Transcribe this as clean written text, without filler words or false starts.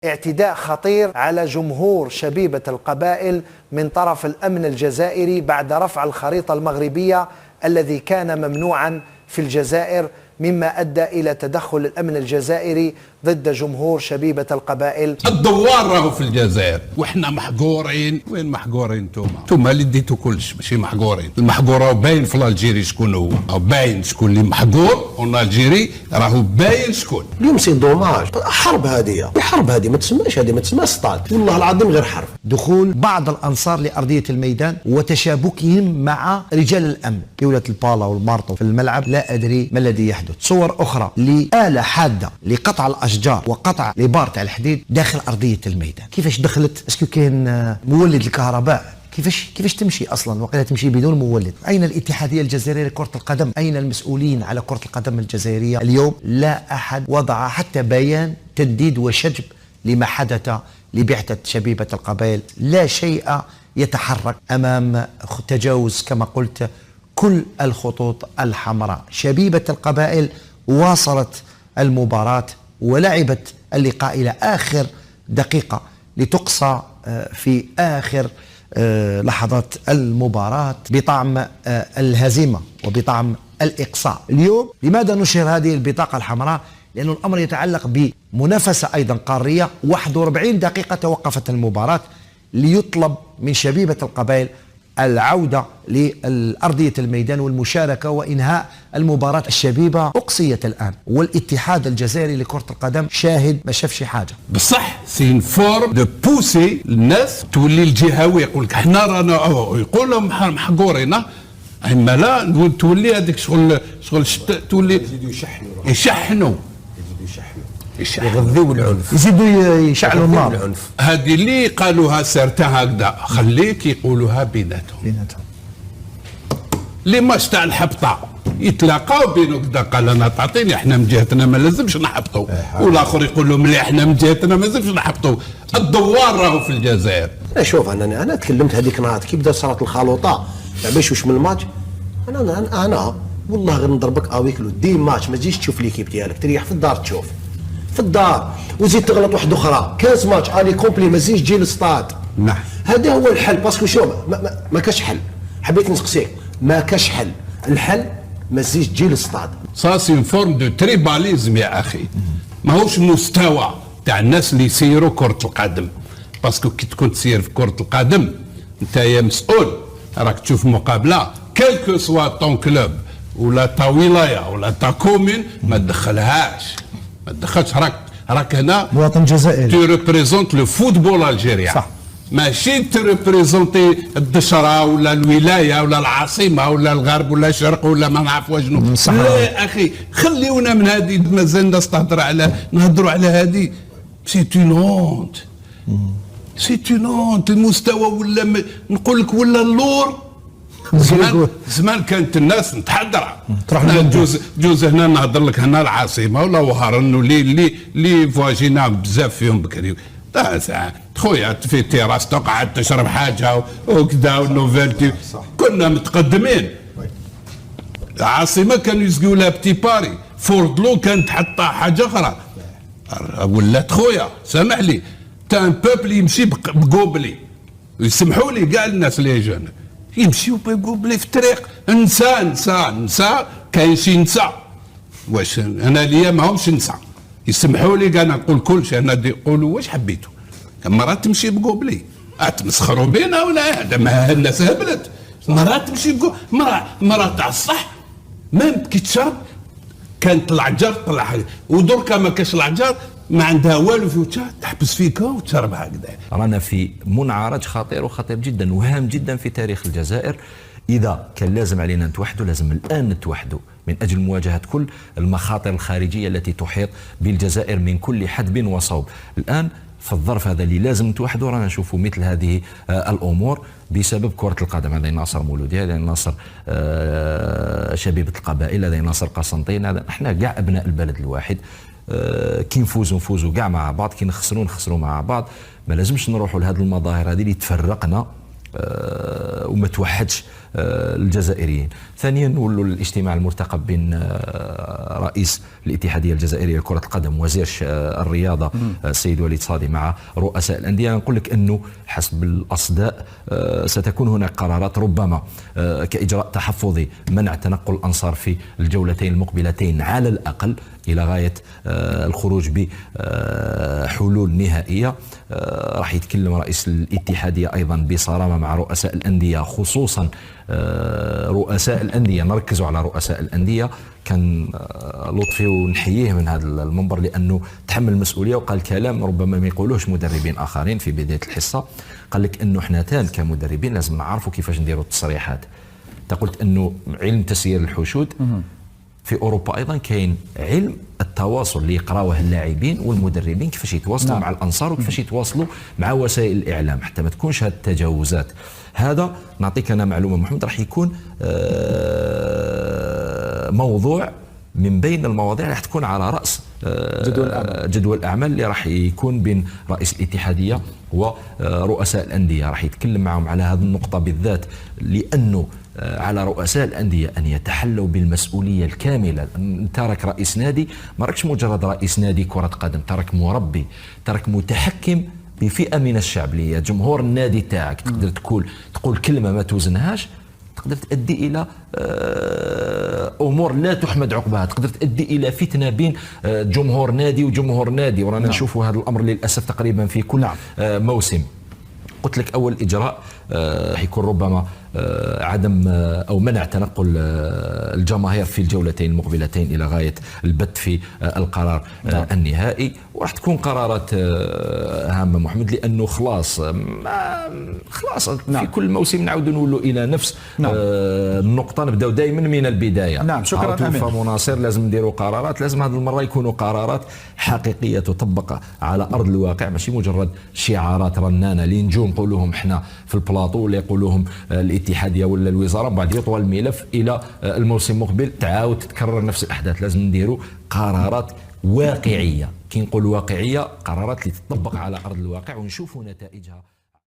اعتداء خطير على جمهور شبيبة القبائل من طرف الأمن الجزائري بعد رفع الخريطة المغربية الذي كان ممنوعا في الجزائر، مما أدى إلى تدخل الأمن الجزائري ضد جمهور شبيبة القبائل. الدوار راهو في الجزائر وإحنا محقورين. وين محقورين انتوما اللي ديتو كلش ماشي محقورين. المحقور راهو باين في الجيري شكون هو، راهو باين شكون اللي محقور، والجيري راهو باين شكون. اليوم سي دوماج حرب هذه، الحرب هذه ما تسماش، هذه ما تسماش ستاد، والله العظيم غير حرب. دخول بعض الأنصار لأرضية الميدان وتشابكهم مع رجال الأمن كولة البالا والمارطو في الملعب، لا أدري ما الذي يحدث. صور أخرى لآلة حادة لقطع الأشجار وقطع الإبار تاع الحديد داخل أرضية الميدان. كيفاش دخلت؟ اسكو كاين مولد الكهرباء؟ كيفاش تمشي اصلا وقيلا تمشي بدون مولد؟ اين الاتحاديه الجزائريه لكره القدم؟ اين المسؤولين على كره القدم الجزائريه؟ اليوم لا احد وضع حتى بيان تنديد وشجب لما حدث لبعثه شبيبه القبائل. لا شيء يتحرك امام تجاوز كما قلت كل الخطوط الحمراء. شبيبه القبائل واصلت المباراه ولعبت اللقاء الى اخر دقيقه لتقصى في اخر لحظات المباراة بطعم الهزيمة وبطعم الإقصاء. اليوم لماذا نشهر هذه البطاقة الحمراء؟ لأن الأمر يتعلق بمنافسة أيضا قارية. 41 دقيقة توقفت المباراة ليطلب من شبيبة القبائل العودة لأرضية الميدان والمشاركة وإنهاء المباراة. الشبيبة أقصيت الآن والاتحاد الجزائري لكرة القدم شاهد ما شافش حاجة. بصح سين فورم دو بوسي الناس تولي الجهوي يقول لك احنا رانا يقول لهم محقورين، اما لا تولي هذيك شغل تولي يشحنوا يغذوا العنف، يزيدوا يشعلوا النار. هذه اللي قالوها سارتان هكذا خليك يقولوها بيناتهم. اللي ماش تاع الحبطه يتلاقاو بينو كذا، قال انا تعطيني احنا من جهتنا ما لازمش نحبطوا، والاخر يقول له ملي احنا من جهتنا ما لازمش نحبطوا. الدوار راهو في الجزائر. شوف انا تكلمت هذيك النهار كي بدا صارت الخلوطه تاع باش واش من الماتش، انا والله غير نضربك اويكلو دي ماتش ما تجيش تشوف ليكيب ديالك، تريح في الدار تشوف في الدار وزيد تغلط واحده اخرى. كاس ماتش الي كومبلي ما تزيدش تجي للستاد. نعم هذا هو الحل. باسكو شوف ما كاش حل. حبيت نسقسيك ما كاش حل. الحل ما تزيدش تجي للستاد. سا سي فورم دو تريباليزم يا اخي، ماهوش مستوى تاع الناس اللي يسيروا كرة القدم. باسكو كي تكون تسير في كرة القدم انت يا مسؤول، راك تشوف مقابله كيلكو سوا طون كلوب ولا تا ولايه ولا تا كومين ما تدخلهاش. راك هنا مواطن جزائري تو ريبريزونت لو فوتبول الجيريان، صح، ماشي تو ريبريزونتي الدشره ولا الولايه ولا العاصمه ولا الغرب ولا الشرق ولا ما نعرف واجنو. لا اخي خليونا من هذه، مازال الناس نهضروا على هذه. سي اون هونت، سي اون هونت. المستوى ولا نقول لك ولا اللور. زمان كانت الناس متحضره، جوز هنا نهضر لك هنا العاصمه ولا وهران اللي فواجينا بزاف فيهم بكري. خويا في تيراس تقعد تشرب حاجه وكذا ونوفيلتي، كنا متقدمين. العاصمه كانوا يسقوا لها بتي باري، فوردلو كانت حطها حاجه اخرى. ولات خويا سامح لي تا ان بوبل يمشي بقوبلي، ويسمحوا لي كاع الناس اللي جون يمشيو بقوبلي في الطريق. نسى كاين شي نسى. واش انا ليا ماهمش نسى، يسمحوا لي انا نقول كل شيء. انا يقولوا واش حبيتوا مرات تمشي بقوبلي تمسخروا بينا ولا هذا؟ ما الناس هبلت. مرات تمشي مرات تاع الصح ميم كي تشرب كانت العجر طلع، ودركا ما كاش العجر ما عندها والو في وجهها، تحبس فيك وتشرب هكذا. رانا في منعرج خطير وخطير جدا وهام جدا في تاريخ الجزائر. إذا كان لازم علينا نتوحدوا، لازم الآن نتوحدوا من أجل مواجهة كل المخاطر الخارجية التي تحيط بالجزائر من كل حدب وصوب. الآن في الظرف هذا اللي لازم نتوحدوا رانا نشوفوا مثل هذه الأمور بسبب كرة القدم. هذا يناصر مولودية، هذا يناصر شبيبة القبائل، هذا يناصر قسنطين، هذا احنا كاع أبناء البلد الواحد. كي نفوزوا كاع مع بعض، كي نخسروا مع بعض. ما لازمش نروحوا لهذه المظاهر هذه اللي تفرقنا وما توحدش الجزائريين. ثانيا نقولوا الاجتماع المرتقب بين رئيس الاتحاديه الجزائريه لكره القدم وزير الرياضه السيد وليد صادي مع رؤساء الانديه، نقول لك انه حسب الاصداء ستكون هناك قرارات ربما كاجراء تحفظي منع تنقل الانصار في الجولتين المقبلتين على الاقل الى غايه الخروج بحلول نهائيه. راح يتكلم رئيس الاتحاديه ايضا بصرامه مع رؤساء الانديه، خصوصا رؤساء الانديه، نركزوا على رؤساء الانديه. كان لطفي ونحييه من هذا المنبر لانه تحمل المسؤوليه وقال كلام ربما ما يقولوش مدربين اخرين في بدايه الحصه. قال لك انه احنا كمدربين لازم نعرفوا كيفاش نديروا التصريحات. انت قلت انه علم تسيير الحشود في اوروبا ايضا كاين علم التواصل اللي يقراوه اللاعبين والمدربين، كيفاش يتواصلوا مع الانصار وكيفاش يتواصلوا مع وسائل الاعلام حتى ما تكونش هذه التجاوزات. هذا نعطيك انا معلومه محمد، راح يكون موضوع من بين المواضيع اللي راح تكون على راس جدول الاعمال اللي راح يكون بين رئيس الاتحاديه ورؤساء الانديه. راح يتكلم معهم على هذه النقطه بالذات، لانه على رؤساء الأندية أن يتحلوا بالمسؤولية الكاملة. أنت راك رئيس نادي، ما راكش مجرد رئيس نادي كرة قدم، تراك مربي، تراك متحكم بفئة من الشعب اللي هي جمهور النادي تاعك. تقدر تقول كلمة ما توزنهاش، تقدر تؤدي إلى أمور لا تحمد عقبها، تقدر تؤدي إلى فتنة بين جمهور نادي وجمهور نادي. ورانا نشوفوا هذا الأمر للأسف تقريبا في كل موسم. قلت لك أول إجراء حيكون ربما عدم أو منع تنقل الجماهير في الجولتين المقبلتين إلى غاية البت في القرار النهائي. وراح تكون قرارات هامة محمد، لأنه خلاص في كل موسم نعود نقولوا إلى نفس النقطة، نبدأ دائما من البداية. شكرا فمناصر لازم نديروا قرارات، لازم هذه المرة يكونوا قرارات حقيقية تطبق على أرض الواقع، ماشي مجرد شعارات رنانة لنجوم نقولوهم احنا في البلاطو ولا يقولوهم الاتحاديه ولا الوزاره، بعد يطول الملف الى الموسم المقبل تعاود تتكرر نفس الاحداث. لازم نديروا قرارات واقعيه، كي نقول واقعيه قرارات اللي تطبق على ارض الواقع ونشوفوا نتائجها.